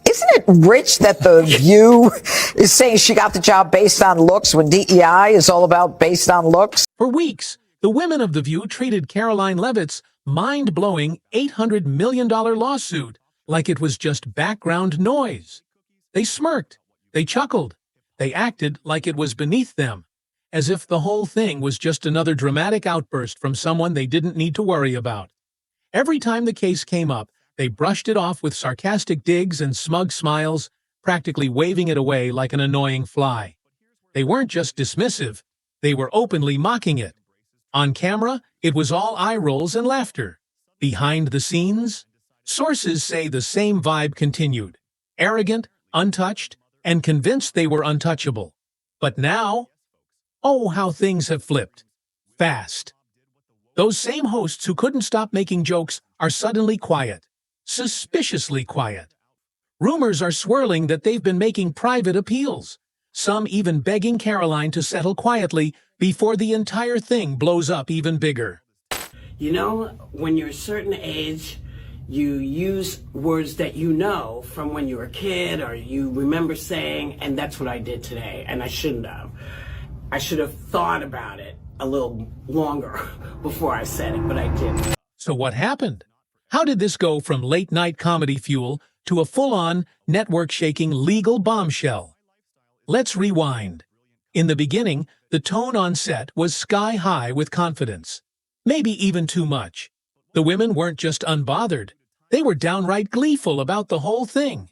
Isn't it rich that The View is saying she got the job based on looks when DEI is all about based on looks? For weeks, the women of The View treated Karoline Leavitt's mind-blowing $800 million lawsuit like it was just background noise. They smirked, they chuckled, they acted like it was beneath them, as if the whole thing was just another dramatic outburst from someone they didn't need to worry about. Every time the case came up, they brushed it off with sarcastic digs and smug smiles, practically waving it away like an annoying fly. They weren't just dismissive, they were openly mocking it. On camera, it was all eye rolls and laughter. Behind the scenes, sources say the same vibe continued, arrogant, untouched, and convinced they were untouchable. But now, oh, how things have flipped. Fast. Those same hosts who couldn't stop making jokes are suddenly quiet. Suspiciously quiet. Rumors are swirling that they've been making private appeals, some even begging Karoline to settle quietly before the entire thing blows up even bigger. You know, when you're a certain age, you use words that you know from when you were a kid or you remember saying, and that's what I did today, and I shouldn't have. I should have thought about it a little longer before I said it, but I didn't. So what happened? How did this go from late-night comedy fuel to a full-on, network-shaking legal bombshell? Let's rewind. In the beginning, the tone on set was sky-high with confidence. Maybe even too much. The women weren't just unbothered. They were downright gleeful about the whole thing.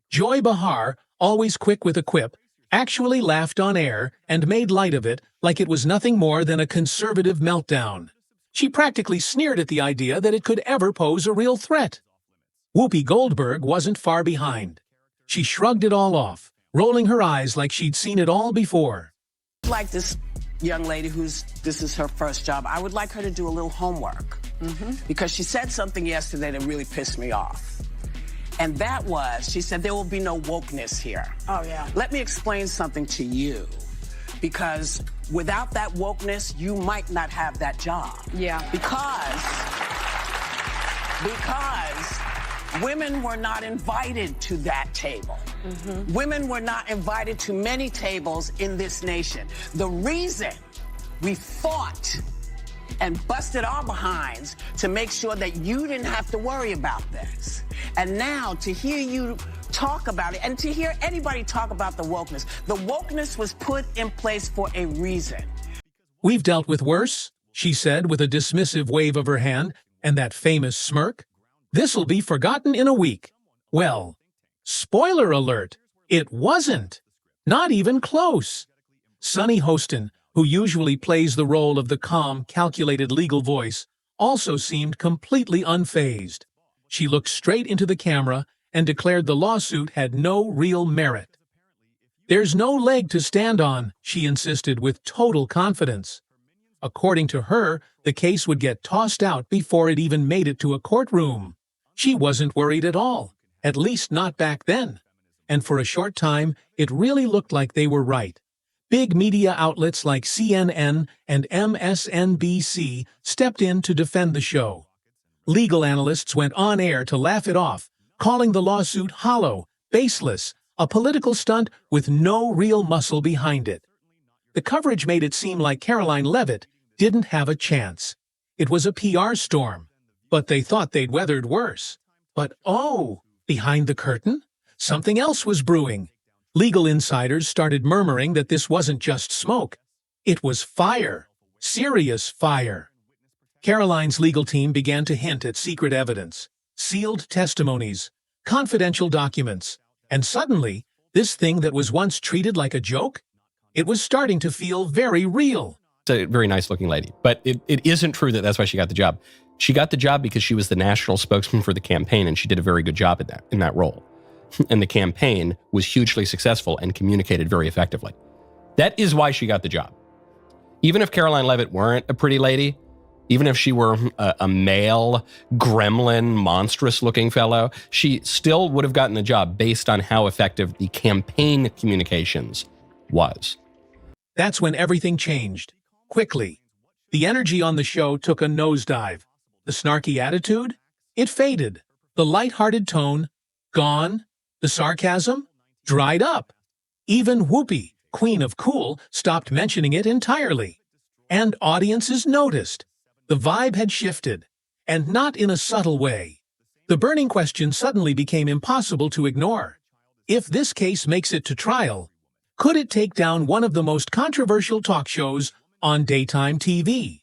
Joy Behar, always quick with a quip, actually laughed on air and made light of it like it was nothing more than a conservative meltdown. She practically sneered at the idea that it could ever pose a real threat. Whoopi Goldberg wasn't far behind. She shrugged it all off, rolling her eyes like she'd seen it all before. Like this young lady this is her first job, I would like her to do a little homework. Because she said something yesterday that really pissed me off. And that was, she said, there will be no wokeness here. Oh, yeah. Let me explain something to you. Because without that wokeness, you might not have that job. Yeah. Because women were not invited to that table. Women were not invited to many tables in this nation. The reason we fought and busted our behinds to make sure that you didn't have to worry about this. And now to hear you talk about it and to hear anybody talk about the wokeness was put in place for a reason. We've dealt with worse, she said with a dismissive wave of her hand and that famous smirk. This'll be forgotten in a week. Well, spoiler alert, it wasn't. Not even close. Sunny Hostin, who usually plays the role of the calm, calculated legal voice, also seemed completely unfazed. She looked straight into the camera and declared the lawsuit had no real merit. There's no leg to stand on, she insisted with total confidence. According to her, the case would get tossed out before it even made it to a courtroom. She wasn't worried at all, at least not back then. And for a short time, it really looked like they were right. Big media outlets like CNN and MSNBC stepped in to defend the show. Legal analysts went on air to laugh it off, calling the lawsuit hollow, baseless, a political stunt with no real muscle behind it. The coverage made it seem like Karoline Leavitt didn't have a chance. It was a PR storm, but they thought they'd weathered worse. But oh, behind the curtain, something else was brewing. Legal insiders started murmuring that this wasn't just smoke. It was fire. Serious fire. Karoline's legal team began to hint at secret evidence, sealed testimonies, confidential documents, and suddenly, this thing that was once treated like a joke, it was starting to feel very real. It's a very nice-looking lady, but it isn't true that that's why she got the job. She got the job because she was the national spokesman for the campaign, and she did a very good job in that role. And the campaign was hugely successful and communicated very effectively. That is why she got the job. Even if Karoline Leavitt weren't a pretty lady, even if she were a male, gremlin, monstrous-looking fellow, she still would have gotten the job based on how effective the campaign communications was. That's when everything changed. Quickly. The energy on the show took a nosedive. The snarky attitude? It faded. The light-hearted tone? Gone. The sarcasm dried up. Even Whoopi, Queen of Cool, stopped mentioning it entirely. And audiences noticed. The vibe had shifted, and not in a subtle way. The burning question suddenly became impossible to ignore. If this case makes it to trial, could it take down one of the most controversial talk shows on daytime TV?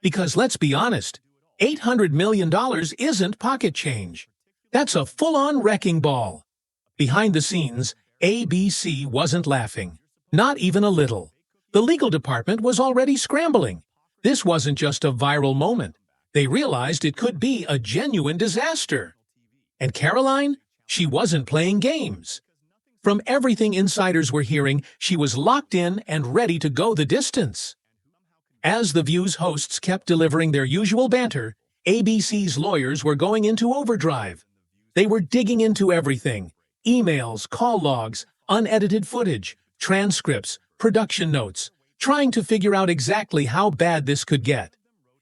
Because let's be honest, $800 million isn't pocket change. That's a full-on wrecking ball. Behind the scenes, ABC wasn't laughing. Not even a little. The legal department was already scrambling. This wasn't just a viral moment. They realized it could be a genuine disaster. And Karoline, she wasn't playing games. From everything insiders were hearing, she was locked in and ready to go the distance. As The View's hosts kept delivering their usual banter, ABC's lawyers were going into overdrive. They were digging into everything: emails, call logs, unedited footage, transcripts, production notes, trying to figure out exactly how bad this could get.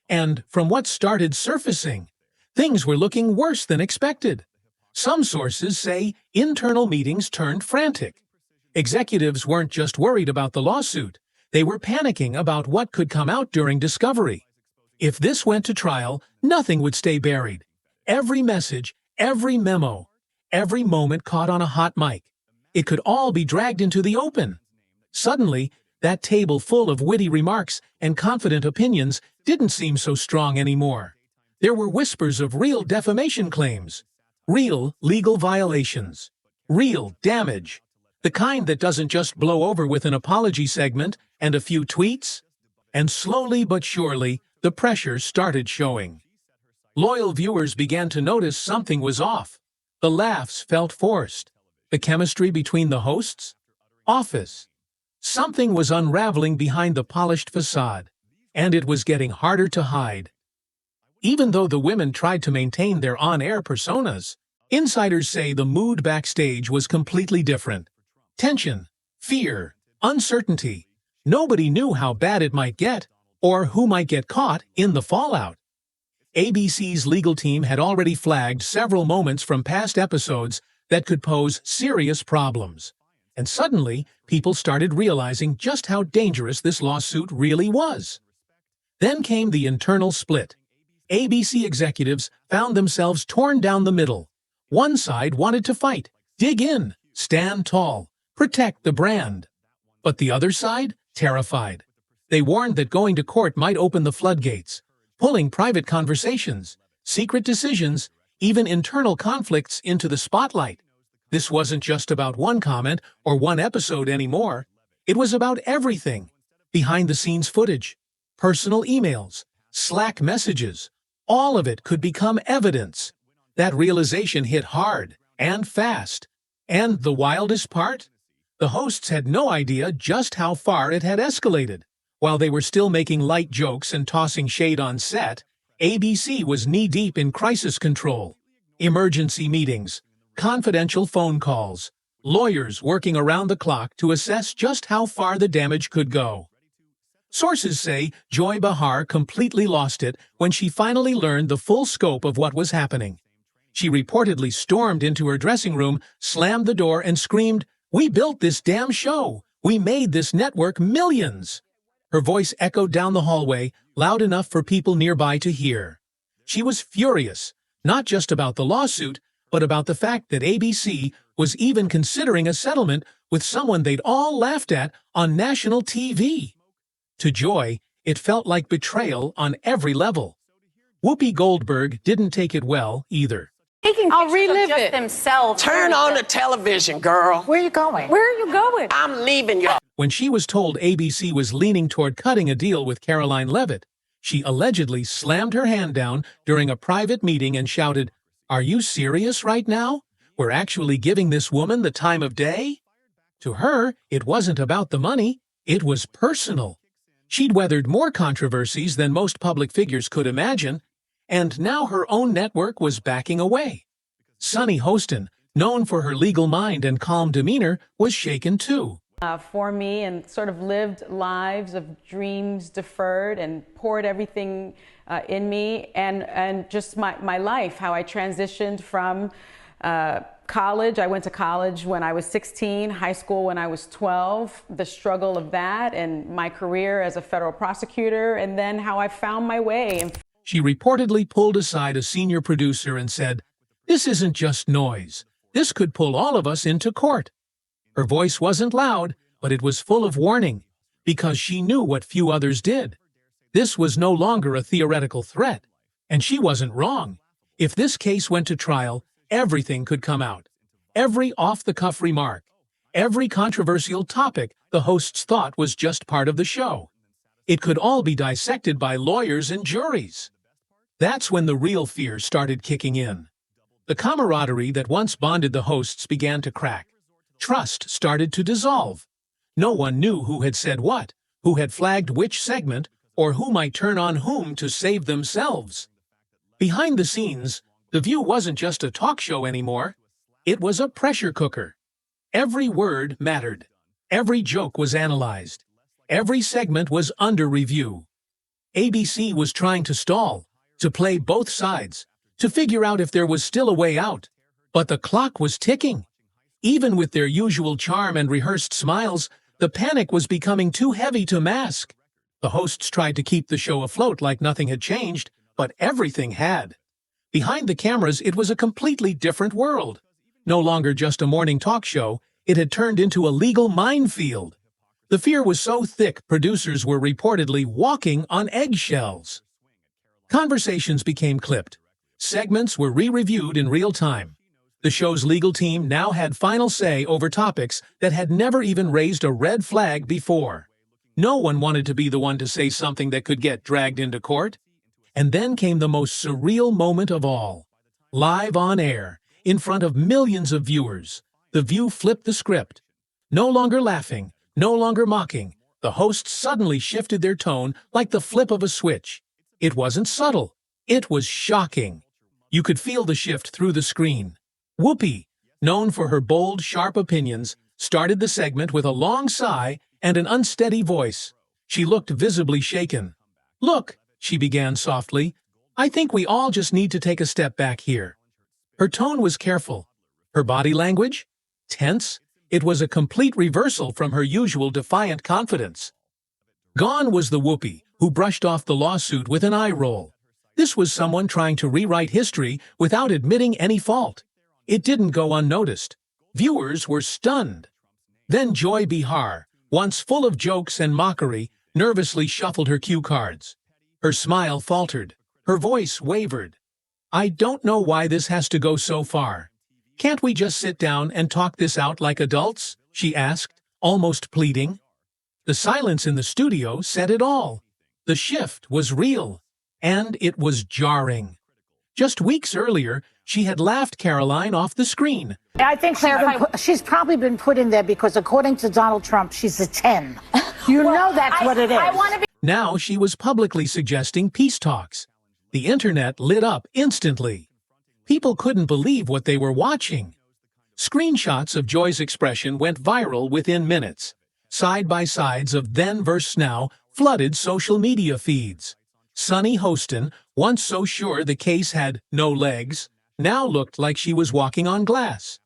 And from what started surfacing, things were looking worse than expected. Some sources say internal meetings turned frantic. Executives weren't just worried about the lawsuit, they were panicking about what could come out during discovery. If this went to trial, nothing would stay buried. Every message, every memo, every moment caught on a hot mic. It could all be dragged into the open. Suddenly, that table full of witty remarks and confident opinions didn't seem so strong anymore. There were whispers of real defamation claims, real legal violations, real damage, the kind that doesn't just blow over with an apology segment and a few tweets. And slowly but surely, the pressure started showing. Loyal viewers began to notice something was off. The laughs felt forced. The chemistry between the hosts? Office. Something was unraveling behind the polished facade, and it was getting harder to hide. Even though the women tried to maintain their on-air personas, insiders say the mood backstage was completely different. Tension, fear, uncertainty. Nobody knew how bad it might get, or who might get caught in the fallout. ABC's legal team had already flagged several moments from past episodes that could pose serious problems. And suddenly, people started realizing just how dangerous this lawsuit really was. Then came the internal split. ABC executives found themselves torn down the middle. One side wanted to fight, dig in, stand tall, protect the brand. But the other side, terrified. They warned that going to court might open the floodgates, pulling private conversations, secret decisions, even internal conflicts into the spotlight. This wasn't just about one comment or one episode anymore. It was about everything. Behind-the-scenes footage, personal emails, Slack messages, all of it could become evidence. That realization hit hard and fast. And the wildest part? The hosts had no idea just how far it had escalated. While they were still making light jokes and tossing shade on set, ABC was knee-deep in crisis control. Emergency meetings, confidential phone calls, lawyers working around the clock to assess just how far the damage could go. Sources say Joy Behar completely lost it when she finally learned the full scope of what was happening. She reportedly stormed into her dressing room, slammed the door, and screamed, "We built this damn show! We made this network millions!" Her voice echoed down the hallway, loud enough for people nearby to hear. She was furious, not just about the lawsuit, but about the fact that ABC was even considering a settlement with someone they'd all laughed at on national TV. To Joy, it felt like betrayal on every level. Whoopi Goldberg didn't take it well, either. I'll relive it. Themselves. Turn on the television, girl. Where are you going? Where are you going? I'm leaving y'all. When she was told ABC was leaning toward cutting a deal with Karoline Leavitt, she allegedly slammed her hand down during a private meeting and shouted, "Are you serious right now? We're actually giving this woman the time of day?" To her, it wasn't about the money, it was personal. She'd weathered more controversies than most public figures could imagine, and now her own network was backing away. Sunny Hostin, known for her legal mind and calm demeanor, was shaken too. For me, and sort of lived lives of dreams deferred and poured everything in me, and just my life, how I transitioned from College, I went to college when I was 16, high school when I was 12, the struggle of that, and my career as a federal prosecutor, and then how I found my way. She reportedly pulled aside a senior producer and said, "This isn't just noise. This could pull all of us into court." Her voice wasn't loud, but it was full of warning, because she knew what few others did. This was no longer a theoretical threat, and she wasn't wrong. If this case went to trial, everything could come out. Every off-the-cuff remark, every controversial topic the hosts thought was just part of the show. It could all be dissected by lawyers and juries. That's when the real fear started kicking in. The camaraderie that once bonded the hosts began to crack. Trust started to dissolve. No one knew who had said what, who had flagged which segment, or who might turn on whom to save themselves. Behind the scenes, The View wasn't just a talk show anymore. It was a pressure cooker. Every word mattered. Every joke was analyzed. Every segment was under review. ABC was trying to stall, to play both sides, to figure out if there was still a way out. But the clock was ticking. Even with their usual charm and rehearsed smiles, the panic was becoming too heavy to mask. The hosts tried to keep the show afloat like nothing had changed, but everything had. Behind the cameras, it was a completely different world. No longer just a morning talk show, it had turned into a legal minefield. The fear was so thick, producers were reportedly walking on eggshells. Conversations became clipped. Segments were re-reviewed in real time. The show's legal team now had final say over topics that had never even raised a red flag before. No one wanted to be the one to say something that could get dragged into court. And then came the most surreal moment of all. Live on air, in front of millions of viewers, The View flipped the script. No longer laughing, no longer mocking, the hosts suddenly shifted their tone like the flip of a switch. It wasn't subtle. It was shocking. You could feel the shift through the screen. Whoopi, known for her bold, sharp opinions, started the segment with a long sigh and an unsteady voice. She looked visibly shaken. "Look," she began softly, "I think we all just need to take a step back here." Her tone was careful. Her body language? Tense. It was a complete reversal from her usual defiant confidence. Gone was the Whoopi, who brushed off the lawsuit with an eye roll. This was someone trying to rewrite history without admitting any fault. It didn't go unnoticed. Viewers were stunned. Then Joy Behar, once full of jokes and mockery, nervously shuffled her cue cards. Her smile faltered. Her voice wavered. "I don't know why this has to go so far. Can't we just sit down and talk this out like adults?" she asked, almost pleading. The silence in the studio said it all. The shift was real, and it was jarring. Just weeks earlier, she had laughed Karoline off the screen. I think she's probably been put in there because, according to Donald Trump, she's a 10. You know that's what it is. Now she was publicly suggesting peace talks. The internet lit up instantly. People couldn't believe what they were watching. Screenshots of Joy's expression went viral within minutes. Side-by-sides of then versus now flooded social media feeds. Sunny Hostin, once so sure the case had no legs, now looked like she was walking on glass.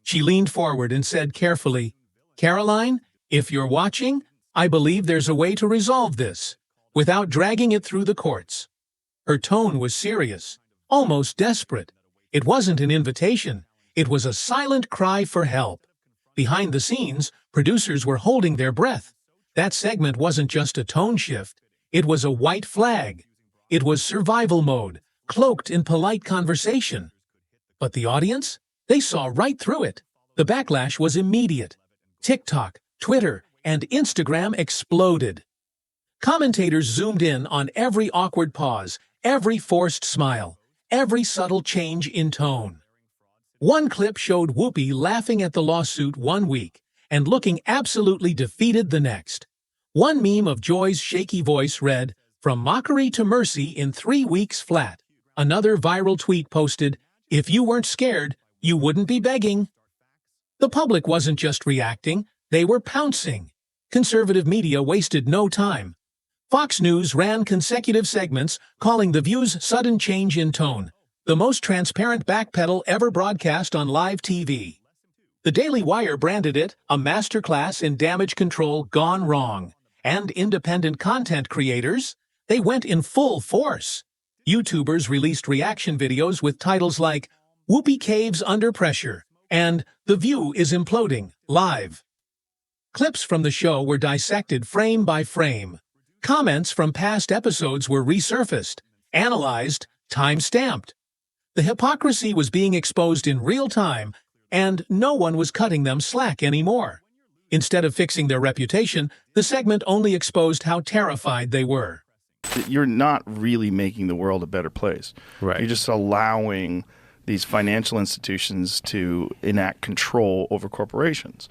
She leaned forward and said carefully, "Karoline, if you're watching, I believe there's a way to resolve this, without dragging it through the courts." Her tone was serious, almost desperate. It wasn't an invitation. It was a silent cry for help. Behind the scenes, producers were holding their breath. That segment wasn't just a tone shift. It was a white flag. It was survival mode, cloaked in polite conversation. But the audience? They saw right through it. The backlash was immediate. TikTok, Twitter, and Instagram exploded. Commentators zoomed in on every awkward pause, every forced smile, every subtle change in tone. One clip showed Whoopi laughing at the lawsuit one week and looking absolutely defeated the next. One meme of Joy's shaky voice read, "From mockery to mercy in 3 weeks flat." Another viral tweet posted, "If you weren't scared, you wouldn't be begging." The public wasn't just reacting, they were pouncing. Conservative media wasted no time. Fox News ran consecutive segments calling The View's sudden change in tone the most transparent backpedal ever broadcast on live TV. The Daily Wire branded it a masterclass in damage control gone wrong, and independent content creators, they went in full force. YouTubers released reaction videos with titles like Whoopi Caves Under Pressure and The View is Imploding, live. Clips from the show were dissected frame by frame. Comments from past episodes were resurfaced, analyzed, time-stamped. The hypocrisy was being exposed in real time, and no one was cutting them slack anymore. Instead of fixing their reputation, the segment only exposed how terrified they were. You're not really making the world a better place. Right. You're just allowing these financial institutions to enact control over corporations.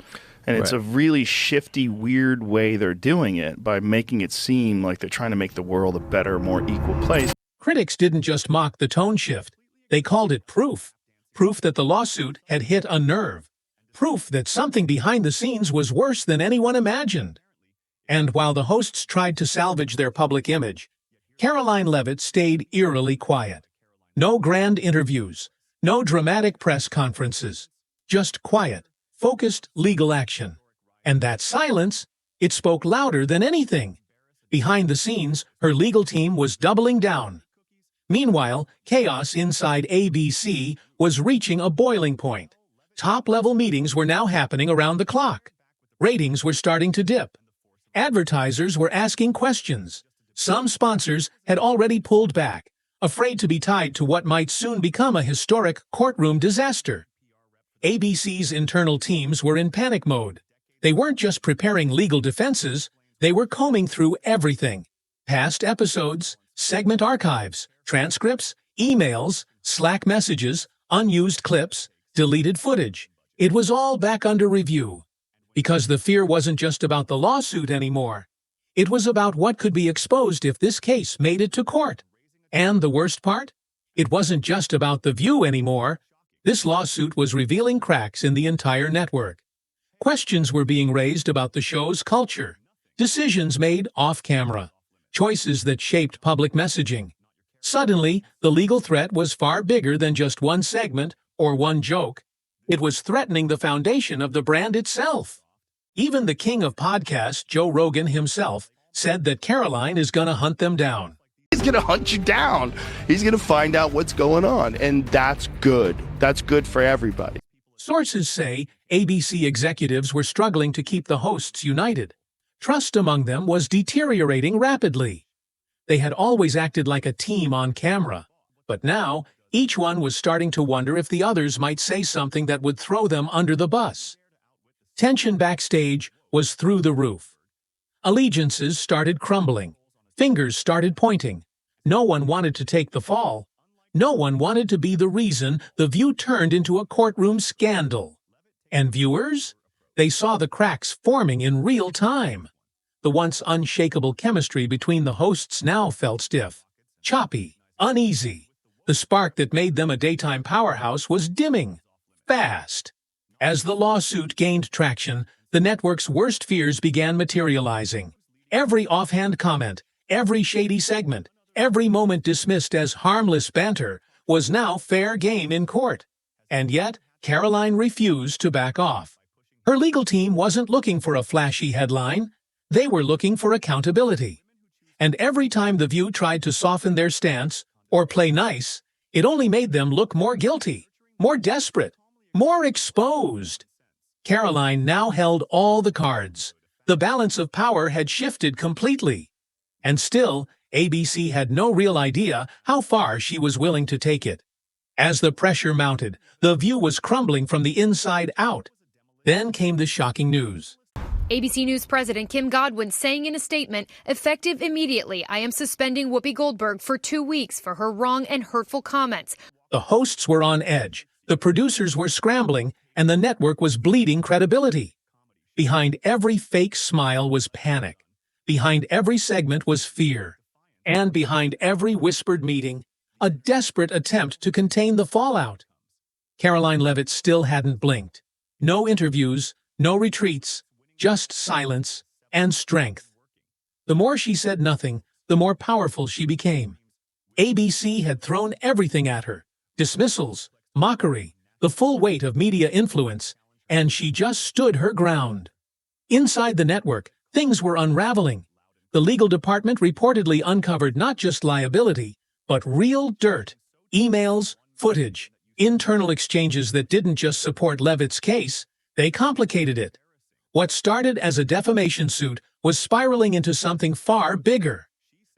And it's Right. a really shifty, weird way they're doing it by making it seem like they're trying to make the world a better, more equal place. Critics didn't just mock the tone shift. They called it proof. Proof that the lawsuit had hit a nerve. Proof that something behind the scenes was worse than anyone imagined. And while the hosts tried to salvage their public image, Karoline Leavitt stayed eerily quiet. No grand interviews, no dramatic press conferences, just quiet, focused legal action. And that silence, it spoke louder than anything. Behind the scenes, her legal team was doubling down. Meanwhile, chaos inside ABC was reaching a boiling point. Top-level meetings were now happening around the clock. Ratings were starting to dip. Advertisers were asking questions. Some sponsors had already pulled back, afraid to be tied to what might soon become a historic courtroom disaster. ABC's internal teams were in panic mode. They weren't just preparing legal defenses, they were combing through everything. Past episodes, segment archives, transcripts, emails, Slack messages, unused clips, deleted footage. It was all back under review. Because the fear wasn't just about the lawsuit anymore. It was about what could be exposed if this case made it to court. And the worst part? It wasn't just about The View anymore. This lawsuit was revealing cracks in the entire network. Questions were being raised about the show's culture, decisions made off-camera, choices that shaped public messaging. Suddenly, the legal threat was far bigger than just one segment or one joke. It was threatening the foundation of the brand itself. Even the king of podcasts, Joe Rogan himself, said that Karoline is gonna hunt them down. He's going to hunt you down. He's going to find out what's going on. And that's good. That's good for everybody. Sources say ABC executives were struggling to keep the hosts united. Trust among them was deteriorating rapidly. They had always acted like a team on camera, but now each one was starting to wonder if the others might say something that would throw them under the bus. Tension backstage was through the roof. Allegiances started crumbling. Fingers started pointing. No one wanted to take the fall. No one wanted to be the reason The View turned into a courtroom scandal. And viewers? They saw the cracks forming in real time. The once unshakable chemistry between the hosts now felt stiff, choppy, uneasy. The spark that made them a daytime powerhouse was dimming, fast. As the lawsuit gained traction, the network's worst fears began materializing. Every offhand comment, every shady segment, every moment dismissed as harmless banter was now fair game in court. And yet, Karoline refused to back off. Her legal team wasn't looking for a flashy headline. They were looking for accountability. And every time The View tried to soften their stance or play nice, it only made them look more guilty, more desperate, more exposed. Karoline now held all the cards. The balance of power had shifted completely. And still, ABC had no real idea how far she was willing to take it. As the pressure mounted, The View was crumbling from the inside out. Then came the shocking news. ABC News President Kim Godwin saying in a statement, effective immediately, I am suspending Whoopi Goldberg for 2 weeks for her wrong and hurtful comments. The hosts were on edge, the producers were scrambling, and the network was bleeding credibility. Behind every fake smile was panic. Behind every segment was fear. And behind every whispered meeting, a desperate attempt to contain the fallout. Karoline Leavitt still hadn't blinked. No interviews, no retreats, just silence and strength. The more she said nothing, the more powerful she became. ABC had thrown everything at her, dismissals, mockery, the full weight of media influence, and she just stood her ground. Inside the network, things were unraveling. The legal department reportedly uncovered not just liability, but real dirt, emails, footage, internal exchanges that didn't just support Leavitt's case, they complicated it. What started as a defamation suit was spiraling into something far bigger.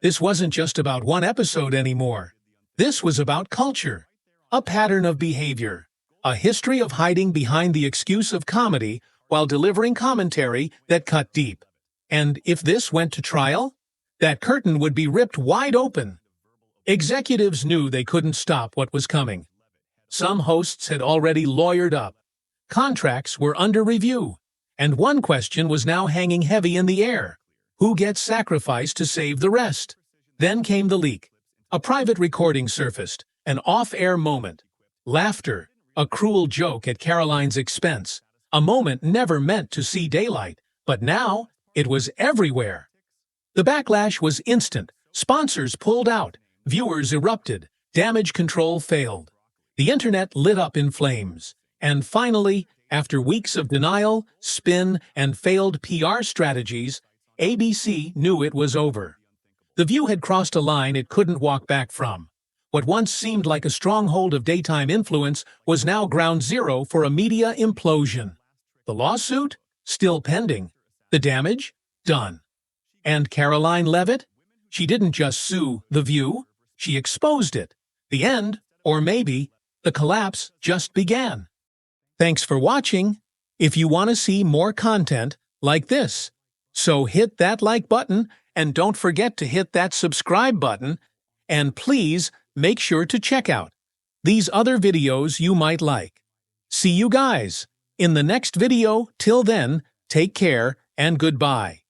This wasn't just about one episode anymore. This was about culture, a pattern of behavior, a history of hiding behind the excuse of comedy while delivering commentary that cut deep. And if this went to trial, that curtain would be ripped wide open. Executives knew they couldn't stop what was coming. Some hosts had already lawyered up. Contracts were under review. And one question was now hanging heavy in the air. Who gets sacrificed to save the rest? Then came the leak. A private recording surfaced, an off-air moment. Laughter, a cruel joke at Karoline's expense. A moment never meant to see daylight, but now it was everywhere. The backlash was instant. Sponsors pulled out. Viewers erupted. Damage control failed. The internet lit up in flames. And finally, after weeks of denial, spin, and failed PR strategies, ABC knew it was over. The View had crossed a line it couldn't walk back from. What once seemed like a stronghold of daytime influence was now ground zero for a media implosion. The lawsuit? Still pending. The damage? Done. And Karoline Leavitt? She didn't just sue The View, she exposed it. The end, or maybe, the collapse just began. Thanks for watching. If you want to see more content like this, so hit that like button and don't forget to hit that subscribe button, and please make sure to check out these other videos you might like. See you guys in the next video. Till then, take care and goodbye.